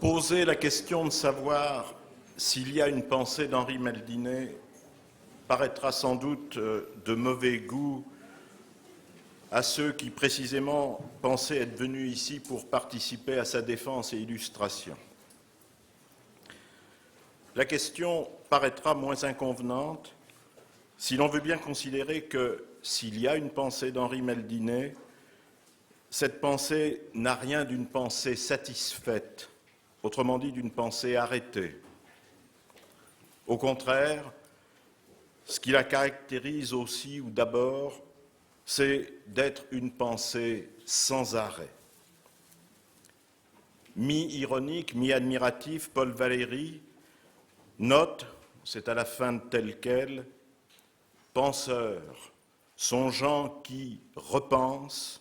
Poser la question de savoir s'il y a une pensée d'Henri Maldinet paraîtra sans doute de mauvais goût à ceux qui précisément pensaient être venus ici pour participer à sa défense et illustration. La question paraîtra moins inconvenante si l'on veut bien considérer que s'il y a une pensée d'Henri Maldinet, cette pensée n'a rien d'une pensée satisfaite, autrement dit d'une pensée arrêtée. Au contraire, ce qui la caractérise aussi ou d'abord, c'est d'être une pensée sans arrêt. Mi-ironique, mi-admiratif, Paul Valéry note, c'est à la fin de tel quel, penseurs sont gens qui repensent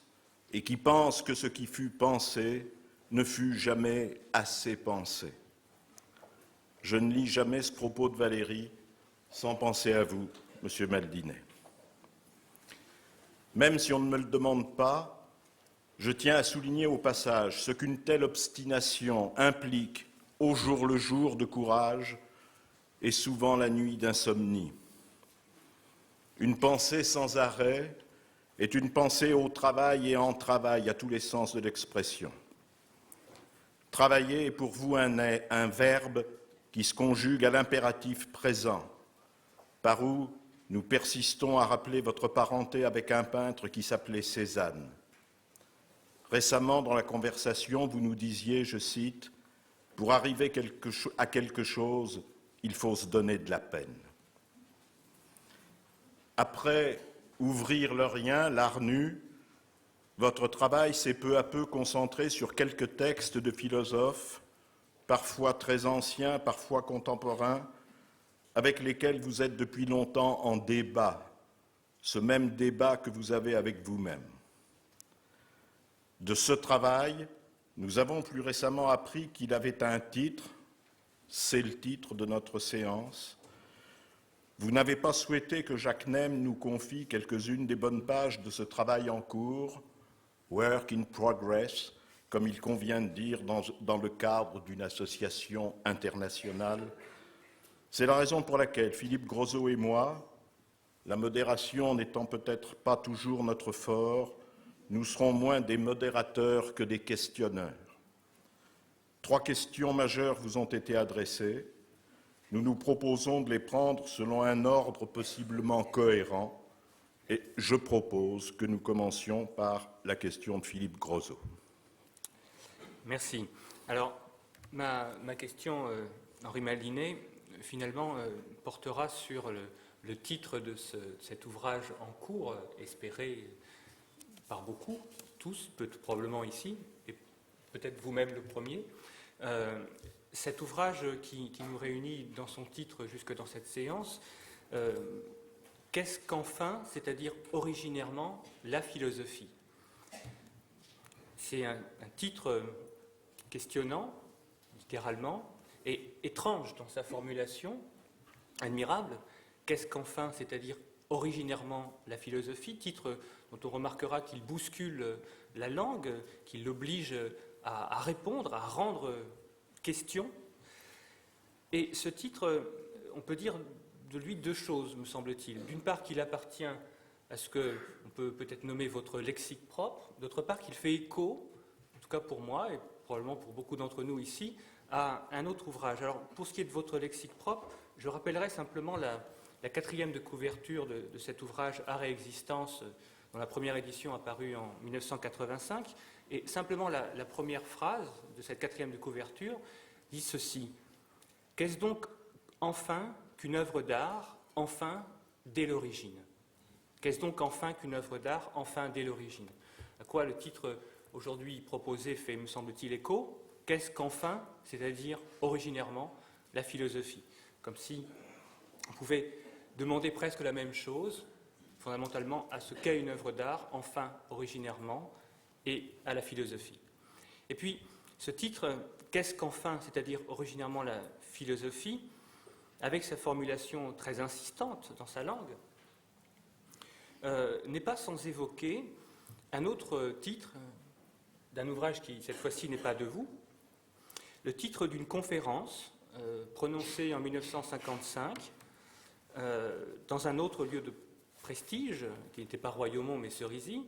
et qui pensent que ce qui fut pensé ne fut jamais assez pensé. Je ne lis jamais ce propos de Valéry sans penser à vous, Monsieur Maldinet. Même si on ne me le demande pas, je tiens à souligner au passage ce qu'une telle obstination implique au jour le jour de courage et souvent la nuit d'insomnie. Une pensée sans arrêt est une pensée au travail et en travail à tous les sens de l'expression. Travailler est pour vous un verbe qui se conjugue à l'impératif présent, par où nous persistons à rappeler votre parenté avec un peintre qui s'appelait Cézanne. Récemment, dans la conversation, vous nous disiez, je cite, « Pour arriver à quelque chose, il faut se donner de la peine. » Après ouvrir le rien, l'art nu, votre travail s'est peu à peu concentré sur quelques textes de philosophes, parfois très anciens, parfois contemporains, avec lesquels vous êtes depuis longtemps en débat, ce même débat que vous avez avec vous-même. De ce travail, nous avons plus récemment appris qu'il avait un titre, c'est le titre de notre séance. Vous n'avez pas souhaité que Jacques Nem nous confie quelques-unes des bonnes pages de ce travail en cours, Work in Progress, comme il convient de dire dans le cadre d'une association internationale. C'est la raison pour laquelle Philippe Grosot et moi, la modération n'étant peut-être pas toujours notre fort, nous serons moins des modérateurs que des questionneurs. 3 questions majeures vous ont été adressées. Nous nous proposons de les prendre selon un ordre possiblement cohérent et je propose que nous commencions par la question de Philippe Grosot. Merci. Alors, ma question, Henri Maldinet, finalement, portera sur le titre de cet ouvrage en cours, espéré par beaucoup, tous, probablement ici, et peut-être vous-même le premier. Cet ouvrage qui nous réunit dans son titre jusque dans cette séance, qu'est-ce qu'enfin, c'est-à-dire originairement, la philosophie? C'est un titre questionnant, littéralement, et étrange dans sa formulation, admirable. Qu'est-ce qu'enfin, c'est-à-dire originairement la philosophie? Titre dont on remarquera qu'il bouscule la langue, qu'il l'oblige à répondre, à rendre question. Et ce titre, on peut dire de lui 2 choses, me semble-t-il. D'une part, qu'il appartient à ce qu'on peut peut-être nommer votre lexique propre. D'autre part, qu'il fait écho, en tout cas pour moi, et probablement pour beaucoup d'entre nous ici, à un autre ouvrage. Alors, pour ce qui est de votre lexique propre, je rappellerai simplement la 4e de couverture de cet ouvrage Art et existence, dont la première édition apparue en 1985. Et simplement la première phrase de cette 4e de couverture dit ceci. Qu'est-ce donc enfin qu'une œuvre d'art, enfin dès l'origine? Qu'est-ce donc enfin qu'une œuvre d'art, enfin dès l'origine? À quoi le titre aujourd'hui proposé fait, me semble-t-il, écho? Qu'est-ce qu'enfin, c'est-à-dire originairement, la philosophie? Comme si on pouvait demander presque la même chose, fondamentalement, à ce qu'est une œuvre d'art, enfin originairement, et à la philosophie. Et puis, ce titre, qu'est-ce qu'enfin, c'est-à-dire originairement la philosophie, avec sa formulation très insistante dans sa langue, n'est pas sans évoquer un autre titre d'un ouvrage qui, cette fois-ci, n'est pas de vous, le titre d'une conférence prononcée en 1955 dans un autre lieu de prestige, qui n'était pas Royaumont mais Cerisy,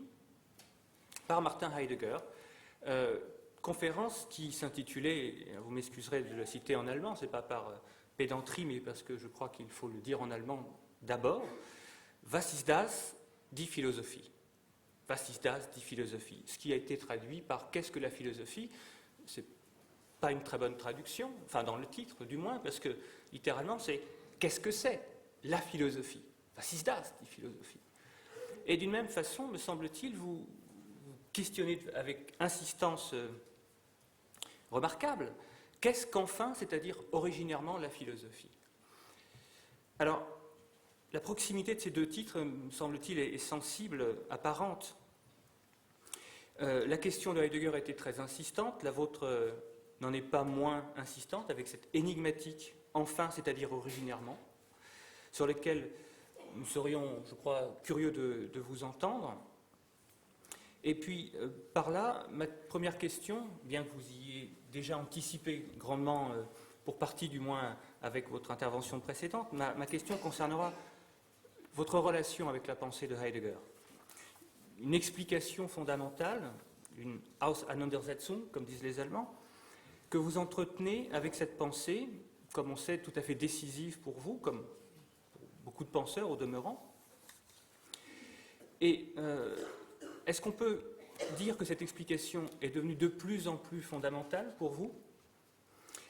par Martin Heidegger. Conférence qui s'intitulait, vous m'excuserez de la citer en allemand, ce n'est pas par pédanterie, mais parce que je crois qu'il faut le dire en allemand d'abord, Was ist das? Die Philosophie. Was ist das? Die Philosophie. Ce qui a été traduit par Qu'est-ce que la philosophie? C'est pas une très bonne traduction, enfin dans le titre du moins, parce que littéralement c'est Qu'est-ce que c'est la philosophie? Was ist das? Die Philosophie. Et d'une même façon, me semble-t-il, vous questionnez avec insistance remarquable, qu'est-ce qu'enfin, c'est-à-dire originairement, la philosophie? Alors, la proximité de ces deux titres, me semble-t-il, est sensible, apparente. La question de Heidegger était très insistante, la vôtre n'en est pas moins insistante, avec cette énigmatique « enfin », c'est-à-dire originairement, sur lesquelles nous serions, je crois, curieux de vous entendre. Et puis, par là, ma première question, bien que vous y ayez déjà anticipé grandement, pour partie du moins avec votre intervention précédente, ma question concernera votre relation avec la pensée de Heidegger. Une explication fondamentale, une Auseinandersetzung, comme disent les Allemands, que vous entretenez avec cette pensée, comme on sait, tout à fait décisive pour vous, comme pour beaucoup de penseurs au demeurant. Et est-ce qu'on peut dire que cette explication est devenue de plus en plus fondamentale pour vous?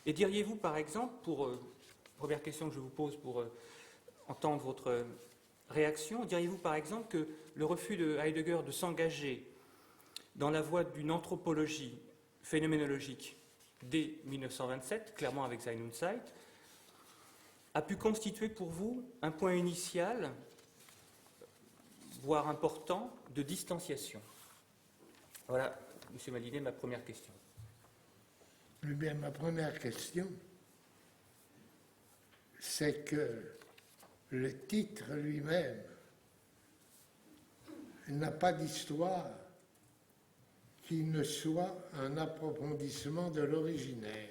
Et diriez-vous, par exemple, première question que je vous pose pour entendre votre réaction, diriez-vous, par exemple, que le refus de Heidegger de s'engager dans la voie d'une anthropologie phénoménologique dès 1927, clairement avec Sein und Zeit, a pu constituer pour vous un point initial, voire important, de distanciation? Voilà, M. Mallinet, ma première question. Eh bien, ma première question, c'est que le titre lui-même n'a pas d'histoire qui ne soit un approfondissement de l'originaire.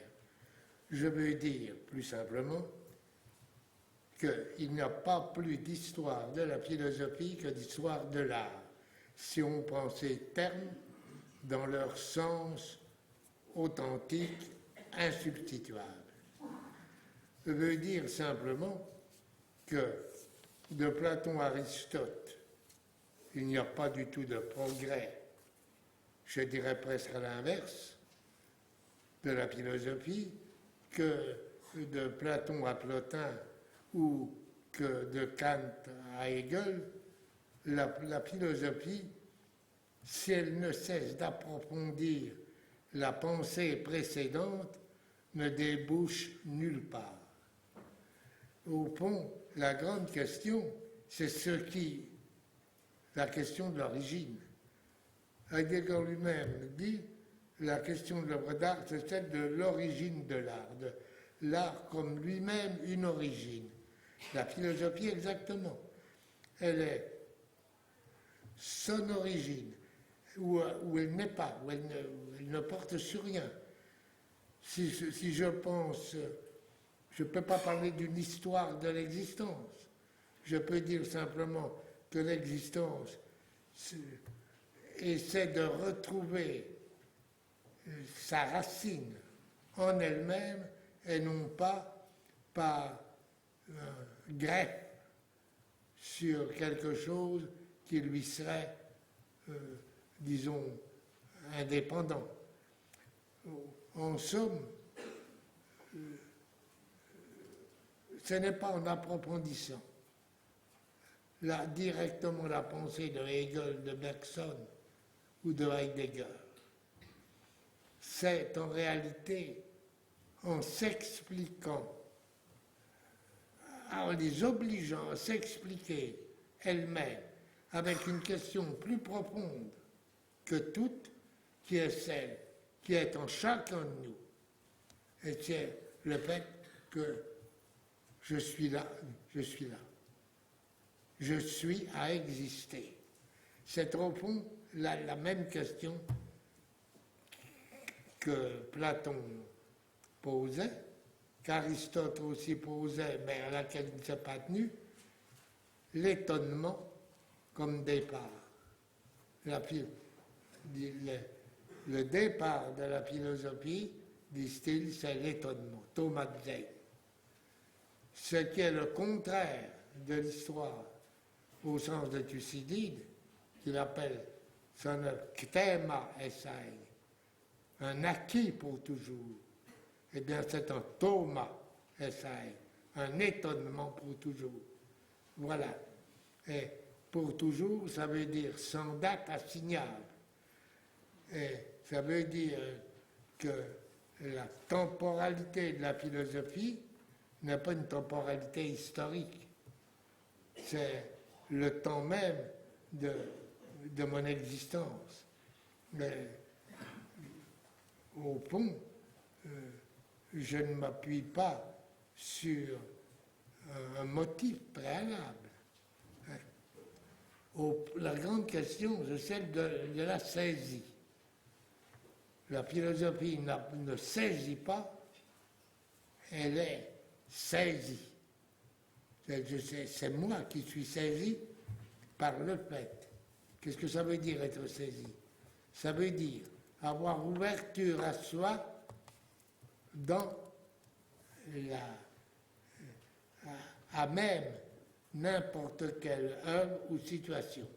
Je veux dire, plus simplement, qu'il n'y a pas plus d'histoire de la philosophie que d'histoire de l'art, si on prend ces termes dans leur sens authentique, insubstituable. Je veux dire simplement que de Platon à Aristote, il n'y a pas du tout de progrès, je dirais presque à l'inverse, de la philosophie, que de Platon à Plotin ou que de Kant à Hegel, la philosophie, si elle ne cesse d'approfondir la pensée précédente, ne débouche nulle part. Au fond, la grande question, c'est la question de l'origine. Heidegger lui-même dit, la question de l'œuvre d'art, c'est celle de l'origine de l'art, de l'art comme lui-même une origine. La philosophie, exactement. Elle est son origine, où elle n'est pas, où elle ne porte sur rien. Si je pense, je ne peux pas parler d'une histoire de l'existence. Je peux dire simplement que l'existence essaie de retrouver sa racine en elle-même et non pas par greffe sur quelque chose qui lui serait, disons, indépendant. En somme, ce n'est pas en approfondissant directement la pensée de Hegel, de Bergson ou de Heidegger. C'est en réalité en s'expliquant, en les obligeant à s'expliquer elles-mêmes avec une question plus profonde que toute, qui est celle qui est en chacun de nous. Et c'est le fait que je suis là, je suis là. Je suis à exister. C'est au fond la même question que Platon posait, qu'Aristote aussi posait, mais à laquelle il ne s'est pas tenu, l'étonnement comme départ. Le départ de la philosophie, disent-ils, c'est l'étonnement, Thomas de Zeyn. Ce qui est le contraire de l'histoire au sens de Thucydide, qu'il appelle son ktema essai, un acquis pour toujours. Eh bien, c'est un Thomas essai, un étonnement pour toujours. Voilà. Et pour toujours, ça veut dire sans date assignable. Et ça veut dire que la temporalité de la philosophie n'est pas une temporalité historique. C'est le temps même de mon existence. Mais au fond, je ne m'appuie pas sur un motif préalable. La grande question, c'est celle de la saisie. La philosophie ne saisit pas, elle est saisie. C'est moi qui suis saisi par le fait. Qu'est-ce que ça veut dire être saisi? Ça veut dire avoir ouverture à soi dans à même n'importe quelle œuvre ou situation.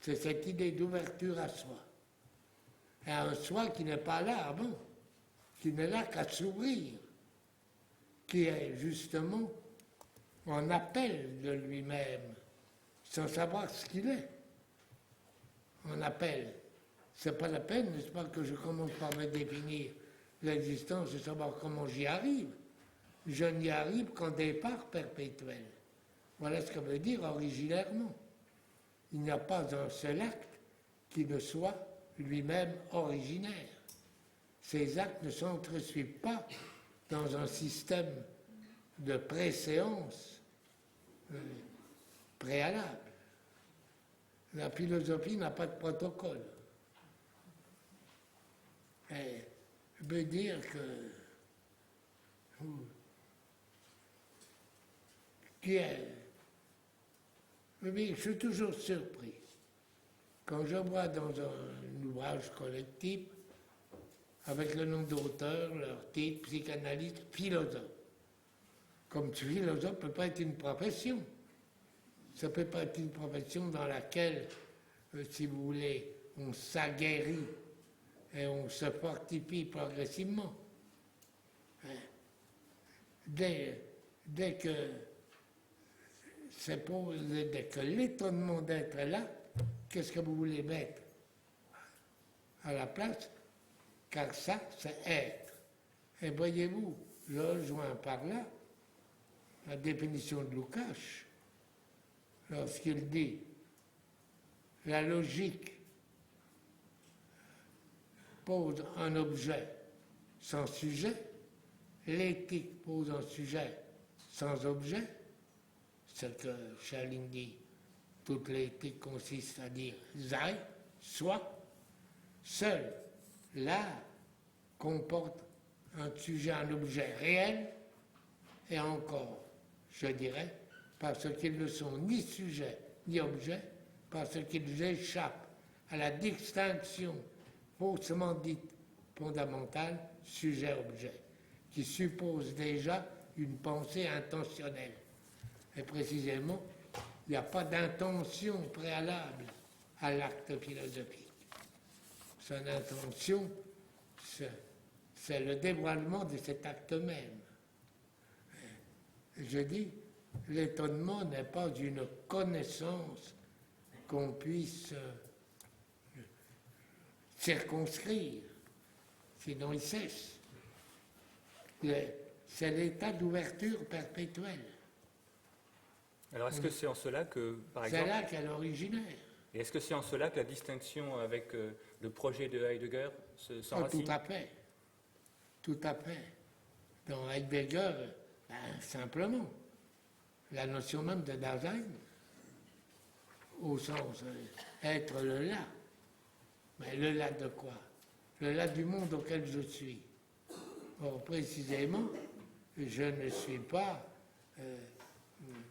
C'est cette idée d'ouverture à soi. Et un soi qui n'est pas là avant, qui n'est là qu'à s'ouvrir, qui est justement en appel de lui-même, sans savoir ce qu'il est. En appel. C'est pas la peine, n'est-ce pas, que je commence par me définir l'existence et savoir comment j'y arrive. Je n'y arrive qu'en départ perpétuel. Voilà ce que veut dire originairement. Il n'y a pas un seul acte qui ne soit lui-même originaire. Ces actes ne s'entresuivent pas dans un système de préséance préalable. La philosophie n'a pas de protocole. Et je veux dire que je suis toujours surpris quand je vois dans un ouvrage collectif, avec le nom d'auteur, leur titre, psychanalyste, philosophe. Comme philosophe ne peut pas être une profession. Ça ne peut pas être une profession dans laquelle, si vous voulez, on s'aguerrit et on se fortifie progressivement. Dès que l'étonnement d'être là, qu'est-ce que vous voulez mettre à la place? Car ça, c'est être. Et voyez-vous, je rejoins par là la définition de Lukács, lorsqu'il dit la logique pose un objet sans sujet, l'éthique pose un sujet sans objet, ce que Schelling dit, toute l'éthique consiste à dire sei, soit, seul l'art comporte un sujet, un objet réel, et encore, je dirais, parce qu'ils ne sont ni sujet ni objet, parce qu'ils échappent à la distinction faussement dite fondamentale sujet-objet, qui suppose déjà une pensée intentionnelle. Et précisément, il n'y a pas d'intention préalable à l'acte philosophique. Son intention, c'est le dévoilement de cet acte même. Je dis, l'étonnement n'est pas une connaissance qu'on puisse circonscrire, sinon il cesse. C'est l'état d'ouverture perpétuelle. Alors est-ce que c'est en cela que, par exemple... C'est là qu'est l'originaire. Et est-ce que c'est en cela que la distinction avec le projet de Heidegger s'enracine? Tout à fait. Tout à fait. Dans Heidegger, simplement, la notion même de Dasein, au sens être le là. Mais le là de quoi? Le là du monde auquel je suis. Or, précisément, je ne suis pas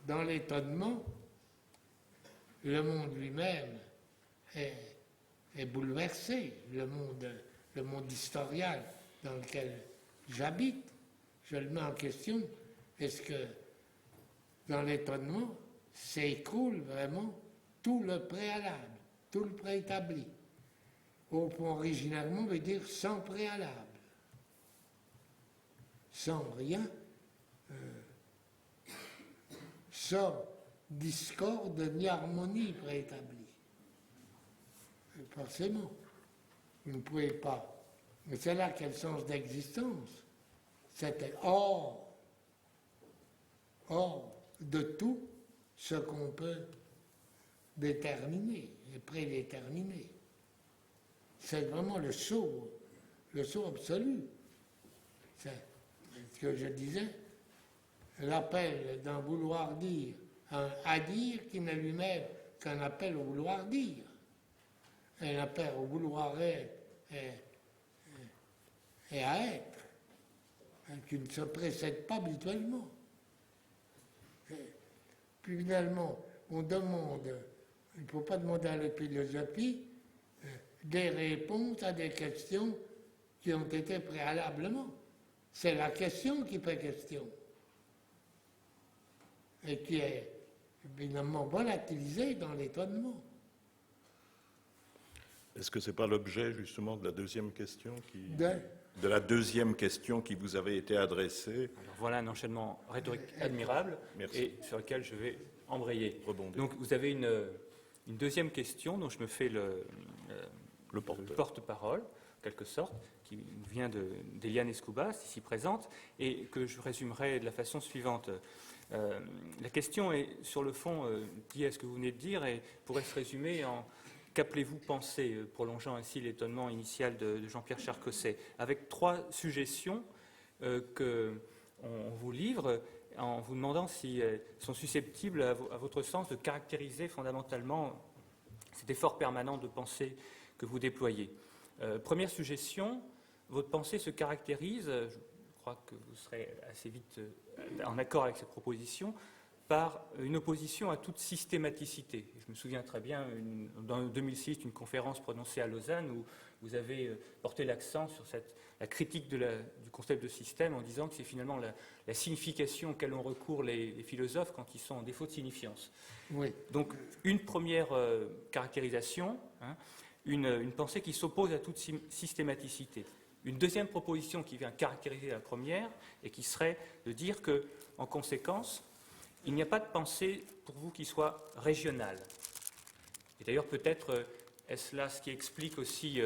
dans l'étonnement. Le monde lui-même est bouleversé. Le monde historial dans lequel j'habite, je le mets en question. Est-ce que dans l'étonnement s'écroule vraiment tout le préalable, tout le préétabli? Au point originairement veut dire sans préalable, sans rien, sans discorde ni harmonie préétablie. Et forcément, vous ne pouvez pas. Mais c'est là quel sens d'existence. C'était hors de tout ce qu'on peut déterminer et prédéterminer. C'est vraiment le saut absolu. C'est ce que je disais, l'appel d'un vouloir dire à dire qui n'est lui-même qu'un appel au vouloir dire. Un appel au vouloir être et à être, qui ne se précède pas habituellement. Puis finalement, on demande, il ne faut pas demander à la philosophie des réponses à des questions qui ont été préalablement. C'est la question qui fait question et qui est évidemment volatilisée dans l'étonnement. Est-ce que ce n'est pas l'objet justement de la deuxième question de la deuxième question qui vous avait été adressée? Alors voilà un enchaînement rhétorique admirable. Merci. Et sur lequel je vais embrayer. Rebondir. Donc vous avez une deuxième question dont je me fais le porte-parole, en quelque sorte, qui vient d'Eliane Escoubas, ici présente, et que je résumerai de la façon suivante. La question est, sur le fond, liée à ce que vous venez de dire et pourrait se résumer en qu'appelez-vous penser, prolongeant ainsi l'étonnement initial de Jean-Pierre Charcosset, avec 3 suggestions qu'on vous livre en vous demandant si elles sont susceptibles, à votre sens, de caractériser fondamentalement cet effort permanent de pensée que vous déployez. Première suggestion, votre pensée se caractérise, je crois que vous serez assez vite en accord avec cette proposition, par une opposition à toute systématicité. Je me souviens très bien, dans 2006, une conférence prononcée à Lausanne où vous avez porté l'accent sur la critique du concept de système en disant que c'est finalement la signification auquel ont recours les philosophes quand ils sont en défaut de signifiance. Oui. Donc, une première caractérisation, une pensée qui s'oppose à toute systématicité. Une deuxième proposition qui vient caractériser la première et qui serait de dire que, en conséquence, il n'y a pas de pensée pour vous qui soit régionale. Et d'ailleurs, peut-être est-ce là ce qui explique aussi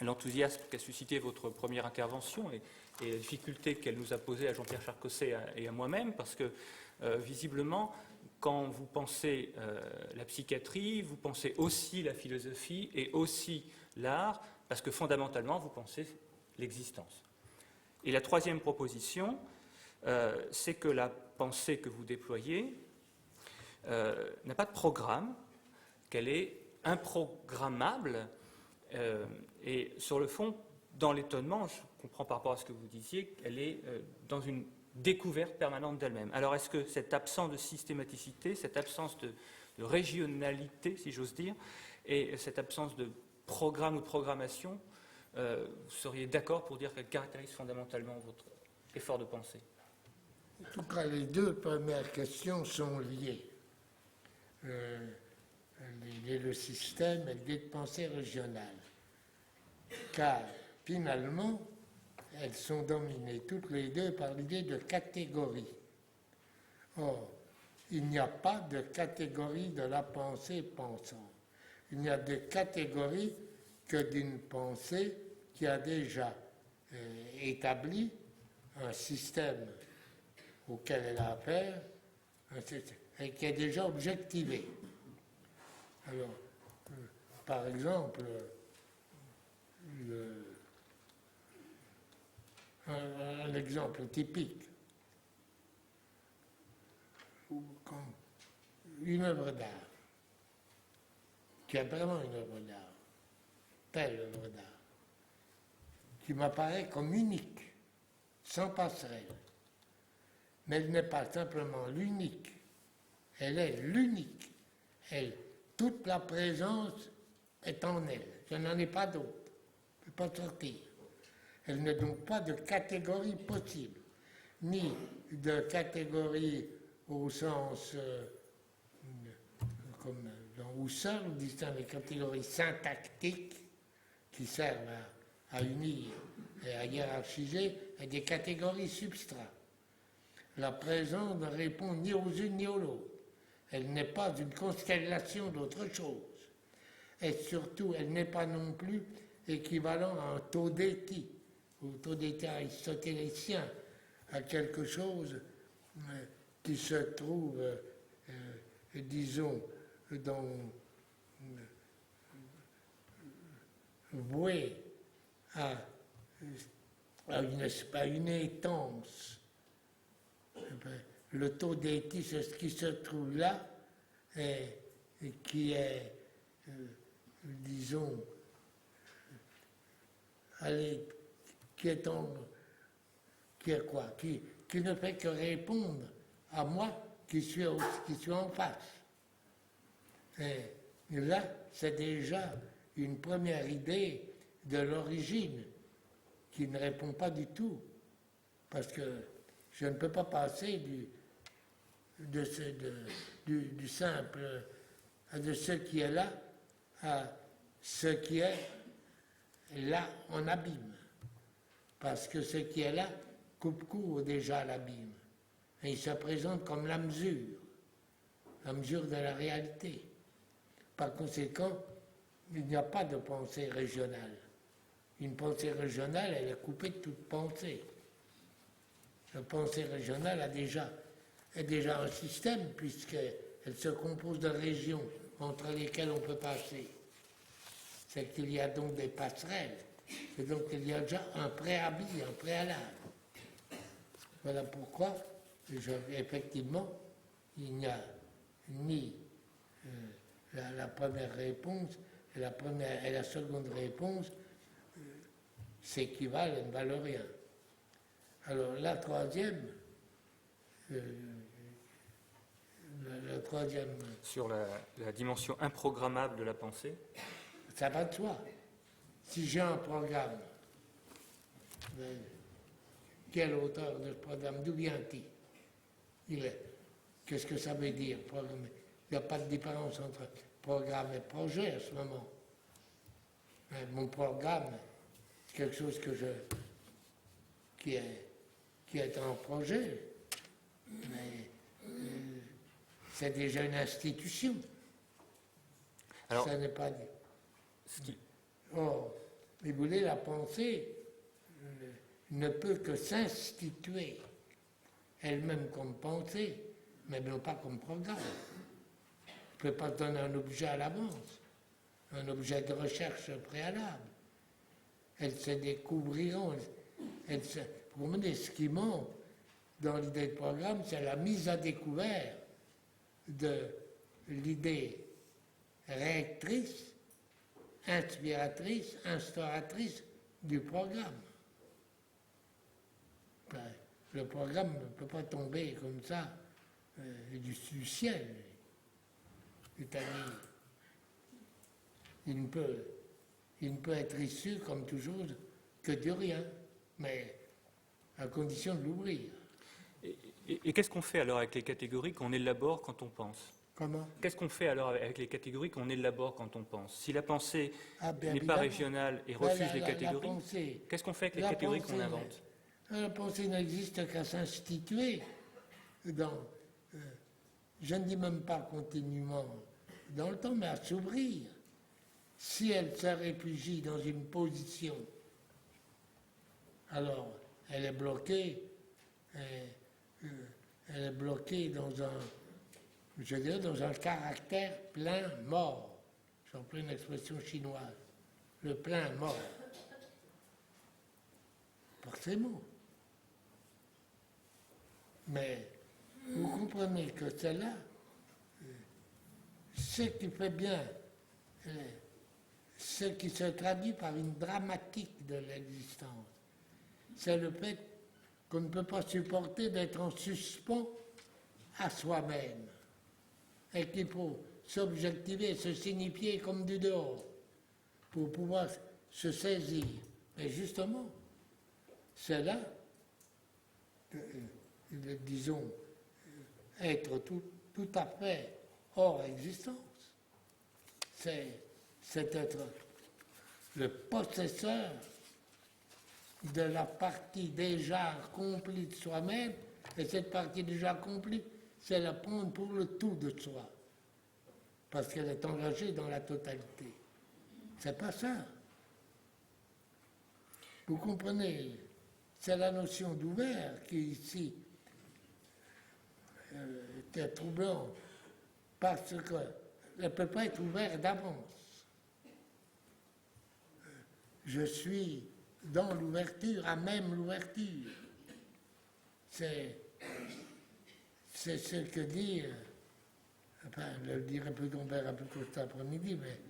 l'enthousiasme qu'a suscité votre première intervention et la difficulté qu'elle nous a posée à Jean-Pierre Charcosset et à moi-même, parce que visiblement, quand vous pensez la psychiatrie, vous pensez aussi la philosophie et aussi l'art, parce que fondamentalement, vous pensez l'existence. Et la troisième proposition, c'est que la pensée que vous déployez n'a pas de programme, qu'elle est improgrammable, et sur le fond, dans l'étonnement, je comprends par rapport à ce que vous disiez, qu'elle est dans une découverte permanente d'elle-même. Alors est-ce que cette absence de systématicité, cette absence de régionalité, si j'ose dire, et cette absence de programme ou de programmation, vous seriez d'accord pour dire qu'elle caractérise fondamentalement votre effort de pensée? En tout cas, les 2 premières questions sont liées. Le système et l'idée de pensée régionale. Car, finalement, elles sont dominées toutes les 2 par l'idée de catégorie. Or, il n'y a pas de catégorie de la pensée pensante. Il n'y a de catégorie que d'une pensée qui a déjà établi un système auquel elle a affaire et qui est déjà objectivé. Alors, par exemple, un exemple typique, une œuvre d'art, qui est vraiment une œuvre d'art, telle œuvre d'art, qui m'apparaît comme unique, sans passerelle. Mais elle n'est pas simplement l'unique, elle est l'unique. Toute la présence est en elle. Je n'en ai pas d'autre. Je ne peux pas sortir. Elle n'a donc pas de catégorie possible, ni de catégorie au sens, comme dans Husserl, on distingue les catégories syntactiques qui servent à unir et à hiérarchiser, et des catégories substrats. La présence ne répond ni aux unes ni aux autres. Elle n'est pas une constellation d'autre chose. Et surtout, elle n'est pas non plus équivalent à un todéti, ou todéti aristotélicien, à quelque chose qui se trouve, disons, voué à une étance. Le todéti, c'est ce qui se trouve là, et qui est, disons, qui est quoi, qui ne fait que répondre à moi qui suis en face. Et là, c'est déjà une première idée de l'origine qui ne répond pas du tout, parce que je ne peux pas passer du simple, de ce qui est là à ce qui est là en abîme. Parce que ce qui est là coupe court déjà à l'abîme. Et il se présente comme la mesure de la réalité. Par conséquent, il n'y a pas de pensée régionale. Une pensée régionale, elle est coupée de toute pensée. La pensée régionale est déjà un système, puisqu'elle se compose de régions entre lesquelles on peut passer. C'est qu'il y a donc des passerelles, et donc il y a déjà un préavis, un préalable. Voilà pourquoi, effectivement, il n'y a ni la première réponse et la seconde réponse s'équivalent et ne valent rien. Alors la troisième, Sur la dimension improgrammable de la pensée, ça va de soi. Si j'ai un programme, quel auteur de ce programme, d'où vient-il? Qu'est-ce que ça veut dire, programmer? Il n'y a pas de différence entre programme et projet à ce moment. Mon programme, c'est quelque chose qui est un projet, mais c'est déjà une institution. Alors, ça n'est pas dit. Or, vous voulez, la pensée ne peut que s'instituer elle-même comme pensée, mais non pas comme programme. Je ne peux pas donner un objet à l'avance, un objet de recherche préalable. Elles se découvriront. Pour moi, ce qui manque dans l'idée de programme, c'est la mise à découvert de l'idée réactrice, inspiratrice, instauratrice du programme. Le programme ne peut pas tomber comme ça du ciel. C'est-à-dire, il ne peut être issu, comme toujours, que de rien, mais à condition de l'ouvrir. Et qu'est-ce qu'on fait alors avec les catégories qu'on élabore quand on pense? Comment? Qu'est-ce qu'on fait alors avec les catégories qu'on élabore quand on pense? Si la pensée n'est pas évidemment. Régionale et refuse les catégories, qu'est-ce qu'on fait avec les catégories qu'on invente? La pensée n'existe qu'à s'instituer je ne dis même pas continuellement dans le temps, mais à s'ouvrir. Si elle se réfugie dans une position, alors elle est bloquée dans un caractère plein mort. J'emploie une expression chinoise. Le plein mort. Forcément. Mais vous comprenez que c'est là ce qui fait bien, ce qui se traduit par une dramatique de l'existence. C'est le fait qu'on ne peut pas supporter d'être en suspens à soi-même, et qu'il faut s'objectiver, se signifier comme du dehors, pour pouvoir se saisir. Mais justement, c'est là, disons, être tout à fait hors existence. C'est être le possesseur de la partie déjà accomplie de soi-même, et cette partie déjà accomplie, c'est la prendre pour le tout de soi, parce qu'elle est engagée dans la totalité. C'est pas ça. Vous comprenez, c'est la notion d'ouvert qui ici était troublante, parce qu'elle ne peut pas être ouverte d'avance. Je suis dans l'ouverture, à même l'ouverture. C'est ce que dit, enfin, je le dirai plus qu'on verra plus tôt cet après-midi, mais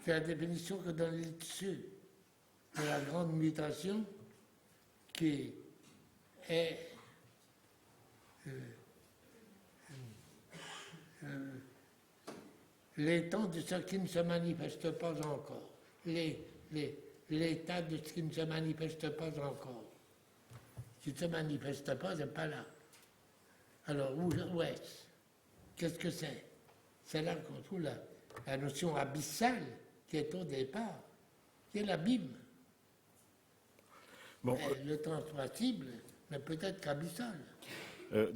c'est la définition que donne Litsue de la grande mutation qui est l'état de ce qui ne se manifeste pas encore. L'état de ce qui ne se manifeste pas encore. Ce qui ne se manifeste pas, c'est pas là. Alors, où est-ce? Qu'est-ce que c'est? C'est là qu'on trouve la notion abyssale qui est au départ, qui est l'abîme. Bon, le transmissible n'est peut-être qu'abyssal.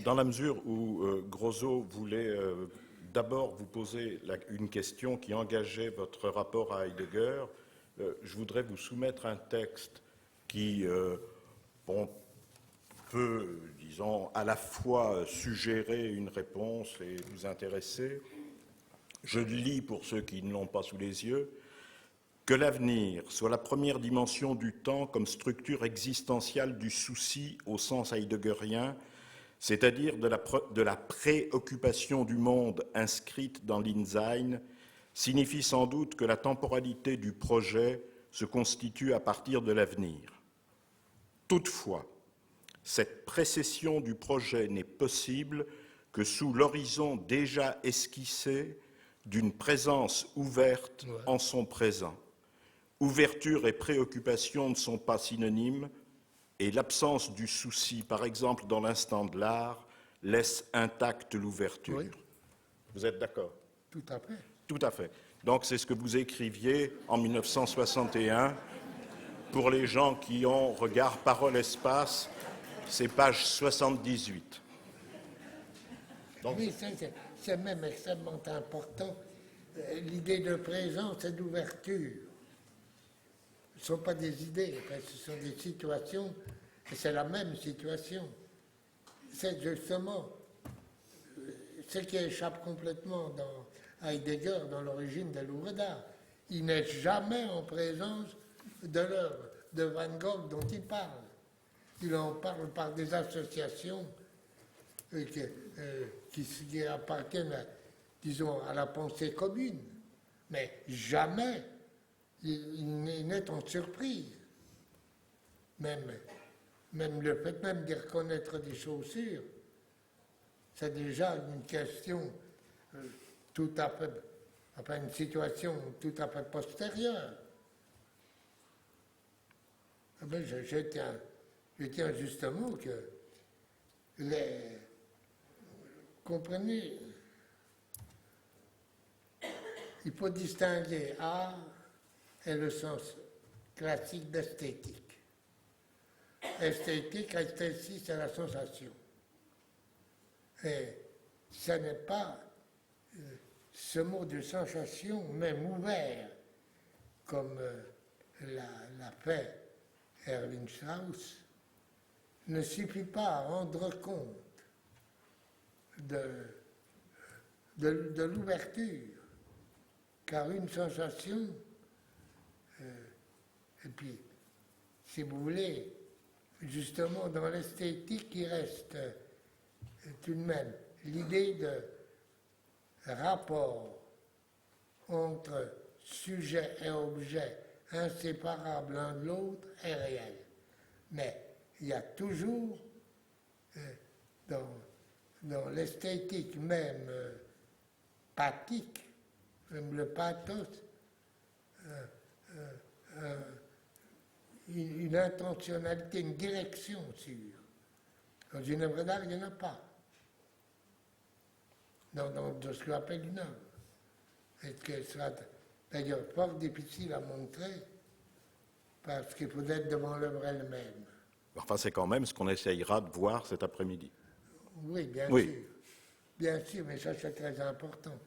Dans la mesure où Grosot voulait d'abord vous poser une question qui engageait votre rapport à Heidegger, je voudrais vous soumettre un texte qui peut, disons, à la fois suggérer une réponse et vous intéresser. Je le lis pour ceux qui ne l'ont pas sous les yeux. Que l'avenir soit la première dimension du temps comme structure existentielle du souci au sens heideggerien, c'est-à-dire de la préoccupation du monde inscrite dans l'Insein, signifie sans doute que la temporalité du projet se constitue à partir de l'avenir. Toutefois, cette précession du projet n'est possible que sous l'horizon déjà esquissé d'une présence ouverte en son présent. Ouverture et préoccupation ne sont pas synonymes, et l'absence du souci, par exemple dans l'instant de l'art, laisse intacte l'ouverture. Oui. Vous êtes d'accord? Tout à fait. Tout à fait. Donc c'est ce que vous écriviez en 1961 pour les gens qui ont regard parole espace, c'est page 78. Donc, oui, c'est même extrêmement important. L'idée de présence et d'ouverture ne sont pas des idées, ce sont des situations, et c'est la même situation. C'est justement ce qui échappe complètement dans Heidegger, dans l'origine de l'œuvre d'art. Il n'est jamais en présence de l'œuvre de Van Gogh dont il parle. Il en parle par des associations qui appartiennent, disons, à la pensée commune, mais jamais il n'est en surprise. Même le fait même de reconnaître des chaussures, c'est déjà une question tout à fait, enfin une situation tout à fait postérieure. Je tiens justement que comprenez, il faut distinguer art et le sens classique d'esthétique. Esthétique, c'est la sensation. Et ce n'est pas ce mot de sensation, même ouvert, comme l'a fait Erwin Strauss, ne suffit pas à rendre compte de l'ouverture, car une sensation, et puis, si vous voulez, justement dans l'esthétique, il reste tout de même l'idée de rapport entre sujet et objet inséparables l'un de l'autre est réel. Mais il y a toujours, dans l'esthétique même pathique, même le pathos, une intentionnalité, une direction sûre. Dans une œuvre d'art, il n'y en a pas. Dans ce qu'on appelle une œuvre. Et qu'elle sera d'ailleurs fort difficile à montrer parce qu'il faut être devant l'œuvre elle-même. Enfin, c'est quand même ce qu'on essayera de voir cet après-midi. Oui, bien Oui. sûr. Bien sûr, mais ça c'est très important.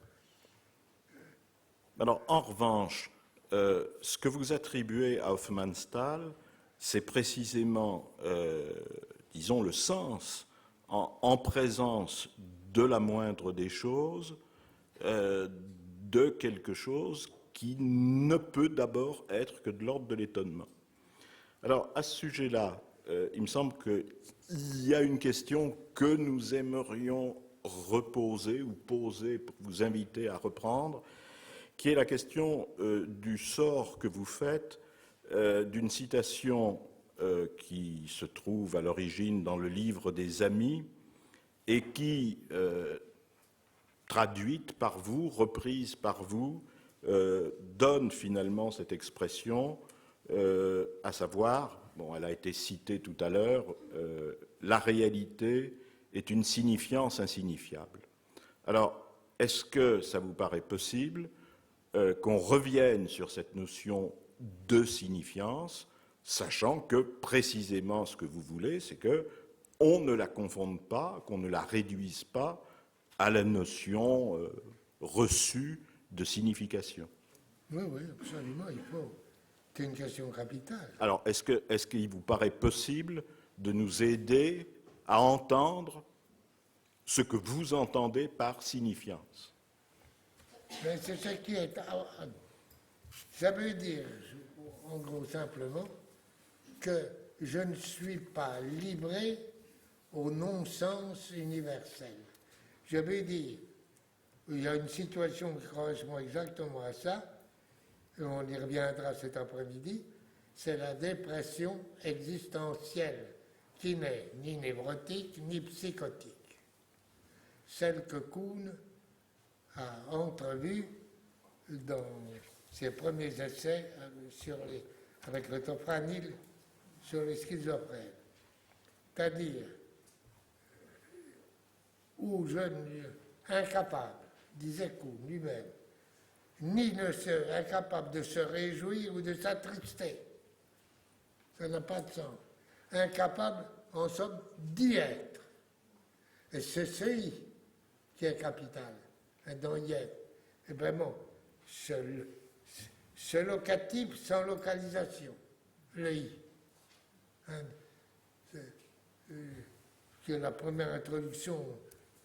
Alors, en revanche, ce que vous attribuez à Hofmannsthal, c'est précisément, disons, le sens en présence de la moindre des choses, de quelque chose qui ne peut d'abord être que de l'ordre de l'étonnement. Alors, à ce sujet-là, il me semble qu'il y a une question que nous aimerions reposer ou poser pour vous inviter à reprendre, qui est la question du sort que vous faites d'une citation qui se trouve à l'origine dans le livre des Amis et qui, traduite par vous, reprise par vous, donne finalement cette expression, à savoir, bon, elle a été citée tout à l'heure, la réalité est une signifiance insignifiable. Alors, est-ce que ça vous paraît possible qu'on revienne sur cette notion de signifiance, sachant que précisément ce que vous voulez, c'est qu'on ne la confonde pas, qu'on ne la réduise pas à la notion reçue de signification. Oui, oui, absolument, il faut. C'est une question capitale. Alors, est-ce qu'il vous paraît possible de nous aider à entendre ce que vous entendez par signifiance? Mais c'est ce qui est... Ça veut dire, en gros, simplement, que je ne suis pas livré au non-sens universel. Je veux dire, il y a une situation qui correspond exactement à ça, et on y reviendra cet après-midi, c'est la dépression existentielle, qui n'est ni névrotique ni psychotique. Celle que Kuhn a entrevue dans ses premiers essais avec le Topranil sur les schizophrènes. C'est-à-dire, où je ne incapable, disait Kuhn lui-même, incapable de se réjouir ou de s'attrister. Ça n'a pas de sens. Incapable, en somme, d'y être. Et c'est ce I qui est capital, dans y être. Et vraiment, ce locatif sans localisation, le I. C'est la première introduction,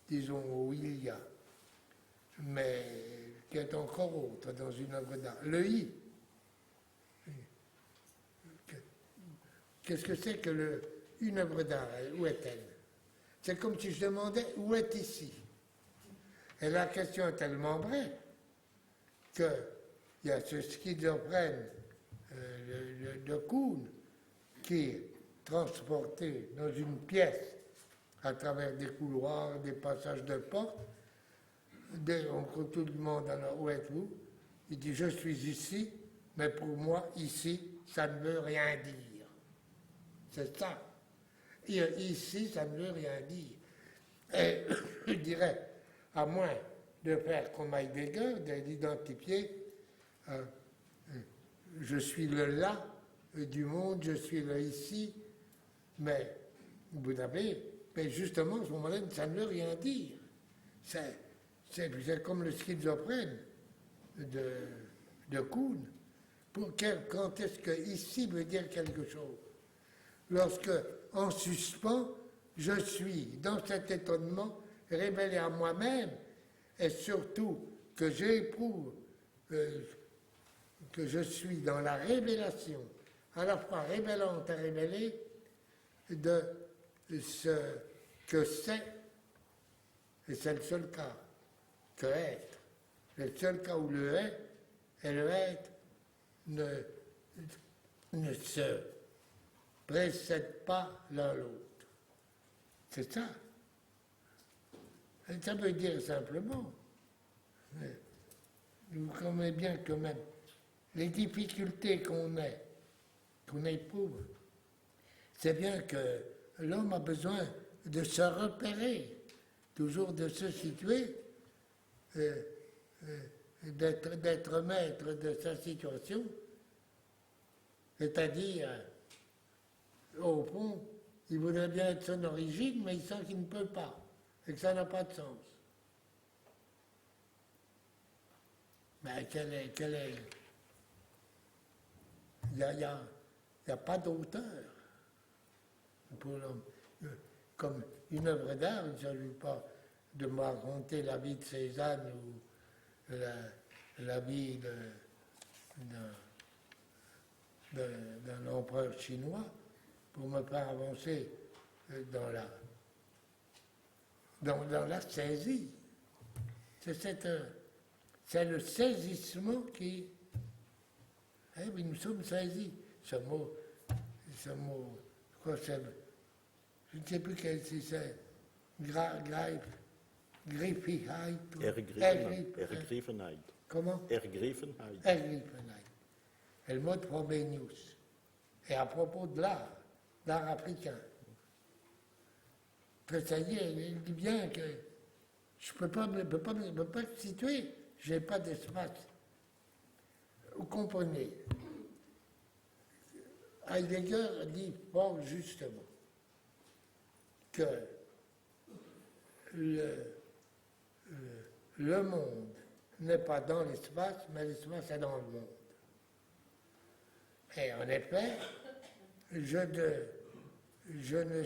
disons, au il y a, mais qui est encore autre dans une œuvre d'art. Le I. Qu'est-ce que c'est que une œuvre d'art? Où est-elle? C'est comme si je demandais où est ici. Et la question est tellement vraie qu'il y a ce schizophrène de Kuhn qui est transporté dans une pièce à travers des couloirs, des passages de portes. On tout le monde, alors où êtes-vous? Il dit je suis ici, mais pour moi ici ça ne veut rien dire. C'est ça. Et ici ça ne veut rien dire. Et je dirais, à moins de faire comme Heidegger, d'identifier je suis le là du monde, je suis le ici, mais vous avez, mais justement à ce moment-là ça ne veut rien dire. C'est comme le schizophrène de Kuhn. Quand est-ce que ici veut dire quelque chose? Lorsque, en suspens, je suis dans cet étonnement révélé à moi-même, et surtout que j'éprouve que je suis dans la révélation, à la fois révélante et révélée, de ce que c'est, et c'est le seul cas, que être. C'est le seul cas où le est et le être ne se précèdent pas l'un l'autre. C'est ça. Et ça veut dire simplement, vous comprenez bien que même les difficultés qu'on éprouve, c'est bien que l'homme a besoin de se repérer, toujours de se situer, d'être maître de sa situation, c'est-à-dire, au fond, il voudrait bien être son origine, mais il sent qu'il ne peut pas, et que ça n'a pas de sens. Mais il n'y a pas d'auteur pour l'homme. Comme une œuvre d'art, il ne s'agit pas de me raconter la vie de Cézanne ou la vie d'un empereur chinois pour me faire avancer dans la saisie. C'est le saisissement qui... Eh oui, nous sommes saisis. Ce mot, quoi, je ne sais plus si c'est Griffigheit. Ergriffenheit. Comment? Ergriffenheit. Ergriffenheit. Et le mot de Frobenius. Et à propos de l'art africain. Ça y est, il dit bien que je ne peux pas me situer, je n'ai pas d'espace. Vous comprenez? Heidegger dit fort justement que le monde n'est pas dans l'espace, mais l'espace est dans le monde. Et en effet, je ne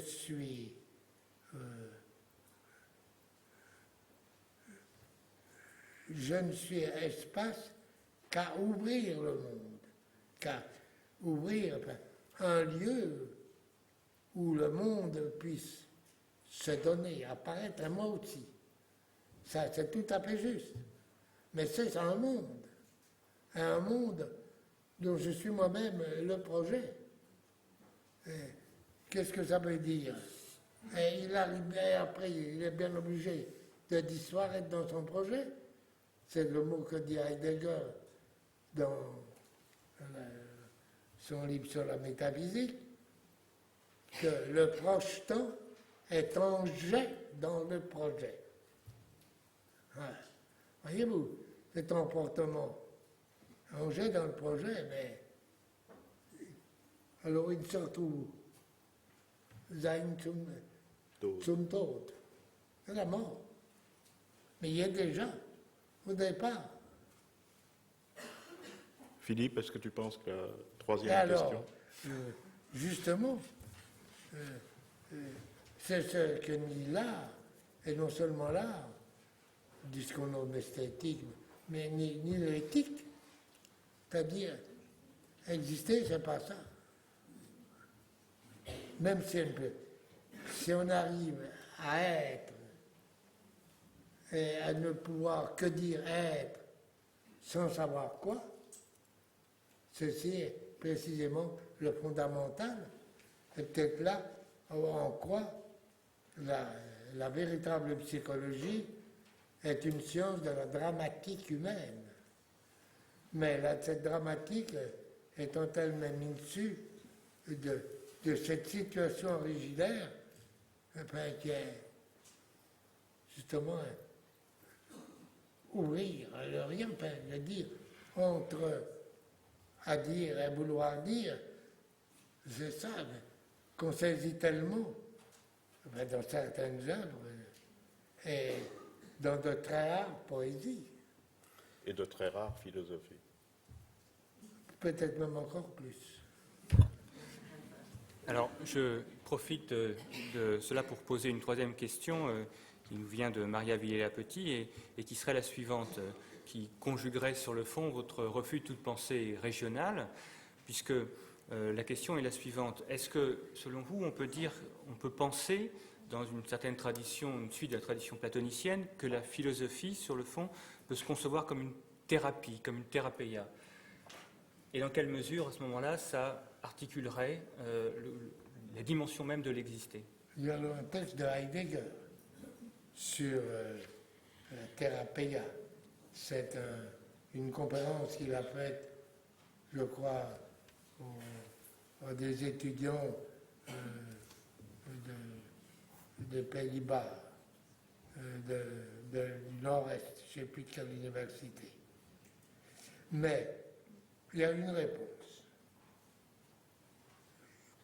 suis espace qu'à ouvrir le monde, qu'à ouvrir un lieu où le monde puisse se donner, apparaître à moi aussi. Ça, c'est tout à fait juste. Mais c'est un monde dont je suis moi-même le projet. Qu'est-ce que ça veut dire? Et après, il est bien obligé de disparaître dans son projet. C'est le mot que dit Heidegger dans son livre sur la métaphysique, que le projetant est en jet dans le projet. Voilà. Voyez-vous, cet emportement en jet dans le projet, mais alors il se retrouve Sein zum Tod. C'est la mort. Mais il y est déjà au départ. Philippe, est-ce que tu penses que la troisième Et alors, question... justement, c'est ce que ni l'art, et non seulement l'art, dit ce qu'on nomme esthétique, mais ni l'éthique, c'est-à-dire exister, c'est pas ça. Même si on arrive à être et à ne pouvoir que dire être sans savoir quoi, ceci est précisément le fondamental, et peut-être là en quoi la véritable psychologie est une science de la dramatique humaine. Mais cette dramatique étant elle-même issue de cette situation originaire, qui est justement ouvrir le rien, le dire, entre à dire et vouloir dire, c'est ça, qu'on saisit tellement dans certaines œuvres et dans de très rares poésies. Et de très rares philosophies. Peut-être même encore plus. Alors, je profite de cela pour poser une troisième question qui nous vient de Maria Villers-Petit et qui serait la suivante, qui conjuguerait sur le fond votre refus de toute pensée régionale, puisque la question est la suivante. Est-ce que, selon vous, on peut penser, dans une certaine tradition, une suite de la tradition platonicienne, que la philosophie, sur le fond, peut se concevoir comme une thérapie, comme une thérapeia? Et dans quelle mesure, à ce moment-là, ça articulerait la dimension même de l'existé? Il y a un texte de Heidegger sur la Thérapia. C'est une conférence qu'il a faite, je crois, à des étudiants des Pays-Bas, du Nord-Est, je ne sais plus de quelle université. Mais il y a une réponse.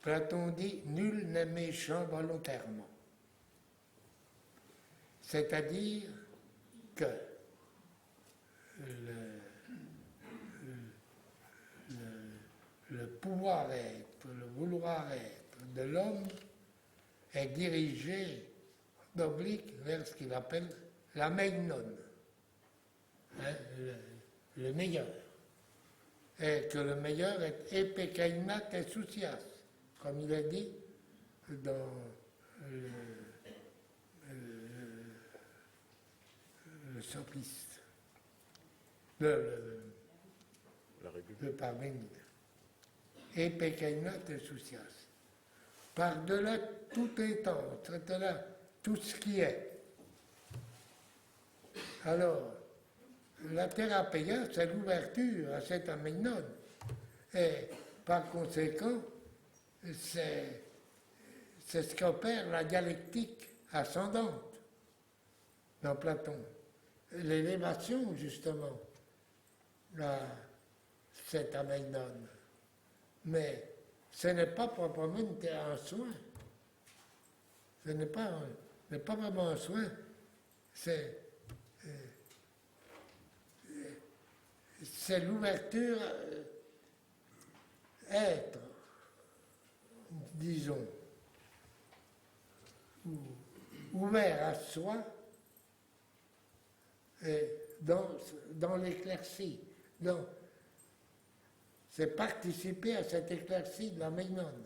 Platon dit « Nul n'est méchant volontairement ». C'est-à-dire que le pouvoir-être, le vouloir-être de l'homme est dirigé d'oblique vers ce qu'il appelle la megnon, hein, le meilleur. Et que le meilleur est epekeinat et soucias, comme il est dit dans le sophiste, le Parménide. Epekeinat et soucias. Par-delà tout étant, par-delà tout ce qui est. Alors, la thérapia, c'est l'ouverture à cet aménone. Et par conséquent, c'est ce qu'opère la dialectique ascendante dans Platon. L'élévation, justement, cet aménone. Mais ce n'est pas proprement un soin. Ce n'est pas vraiment un soin. C'est l'ouverture, être, disons, ouvert à soi et dans l'éclaircie. C'est participer à cette éclaircie de la mégnone.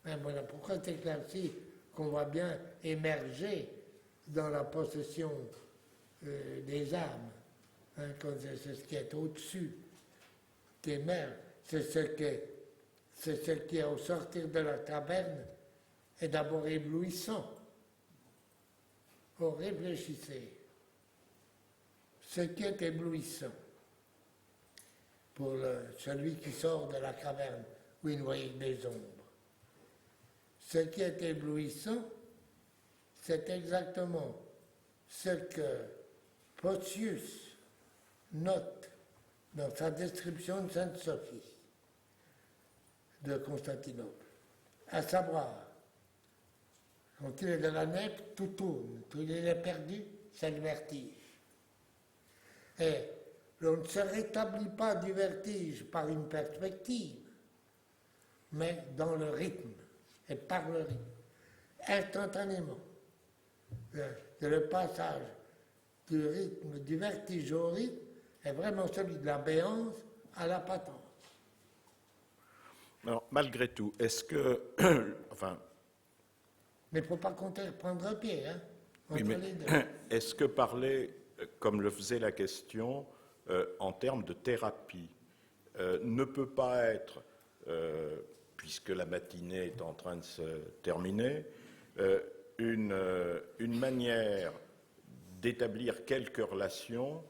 Voilà pourquoi cette éclaircie qu'on voit bien émerger dans la possession des âmes. Hein, c'est ce qui est au-dessus, qui émerge. C'est ce qui, au sortir de la caverne, est d'abord éblouissant. Oh, réfléchissez. Ce qui est éblouissant pour celui qui sort de la caverne où il ne voyait que des ombres. Ce qui est éblouissant, c'est exactement ce que Photius note dans sa description de Sainte-Sophie de Constantinople, à savoir, quand il est dans la nef, tout tourne, tout il est perdu, c'est le vertige. Et on ne se rétablit pas du vertige par une perspective, mais dans le rythme, et par le rythme, instantanément. Le passage du rythme, du vertige au rythme, est vraiment celui de la béance à la patence. Alors, malgré tout, est-ce que... enfin... Mais il ne faut pas prendre un pied, hein, entre Oui, mais les deux. est-ce que parler, comme le faisait la question, en termes de thérapie, ne peut pas être, puisque la matinée est en train de se terminer, une manière d'établir quelques relations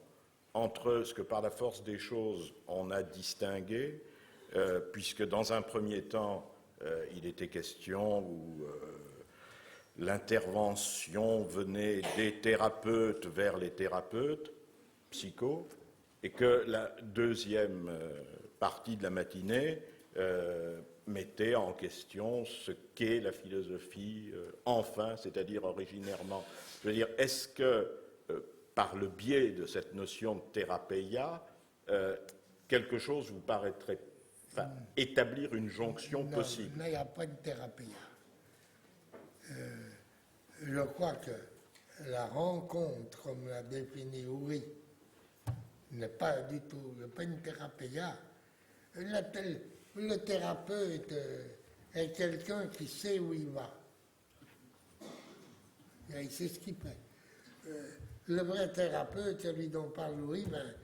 entre ce que par la force des choses on a distingué, puisque dans un premier temps il était question où l'intervention venait des thérapeutes vers les thérapeutes psycho, et que la deuxième partie de la matinée mettait en question ce qu'est la philosophie, enfin, c'est-à-dire originairement. Je veux dire, est-ce que, par le biais de cette notion de thérapeia, quelque chose vous paraîtrait, enfin, établir une jonction possible? Non, il n'y a pas de thérapie. Je crois que la rencontre, comme l'a défini Houry, n'est pas du tout, pas une thérapia. Le thérapeute est quelqu'un qui sait où il va. Il sait ce qu'il fait. Le vrai thérapeute, celui dont parle Louis, ben,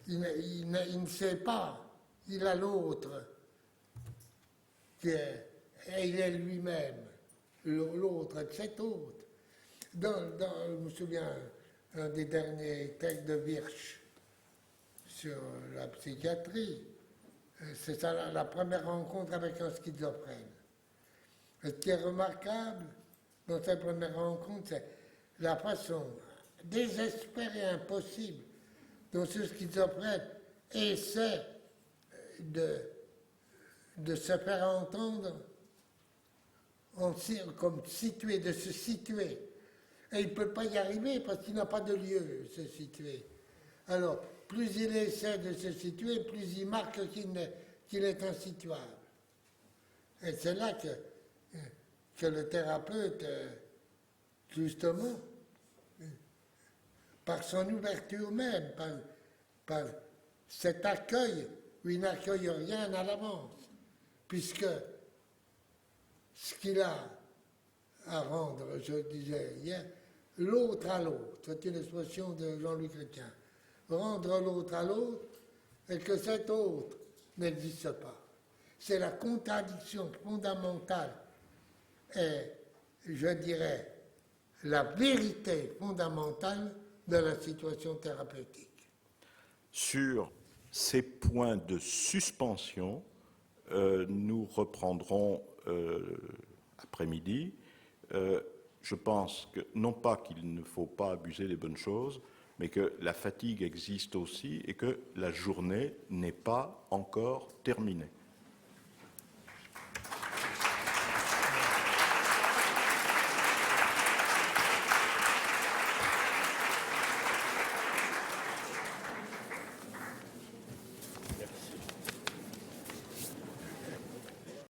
il ne sait pas. Il a l'autre et il est lui-même, l'autre est cet autre. Je me souviens, un des derniers textes de Virch sur la psychiatrie, c'est ça la première rencontre avec un schizophrène. Ce qui est remarquable dans cette première rencontre, c'est la façon désespérée, impossible, dont ce schizophrène essaie de se faire entendre comme situé, de se situer. Et il ne peut pas y arriver parce qu'il n'a pas de lieu, se situer. Alors, plus il essaie de se situer, plus il marque qu'il est insituable. Et c'est là que le thérapeute, justement, par son ouverture même, par cet accueil où il n'accueille rien à l'avance, puisque ce qu'il a à rendre, je disais hier, l'autre à l'autre, c'est une expression de Jean-Louis Chrétien, rendre l'autre à l'autre et que cet autre n'existe pas. C'est la contradiction fondamentale et, je dirais, la vérité fondamentale de la situation thérapeutique. Sur ces points de suspension, nous reprendrons après-midi. Je pense que, non pas qu'il ne faut pas abuser des bonnes choses, mais que la fatigue existe aussi et que la journée n'est pas encore terminée.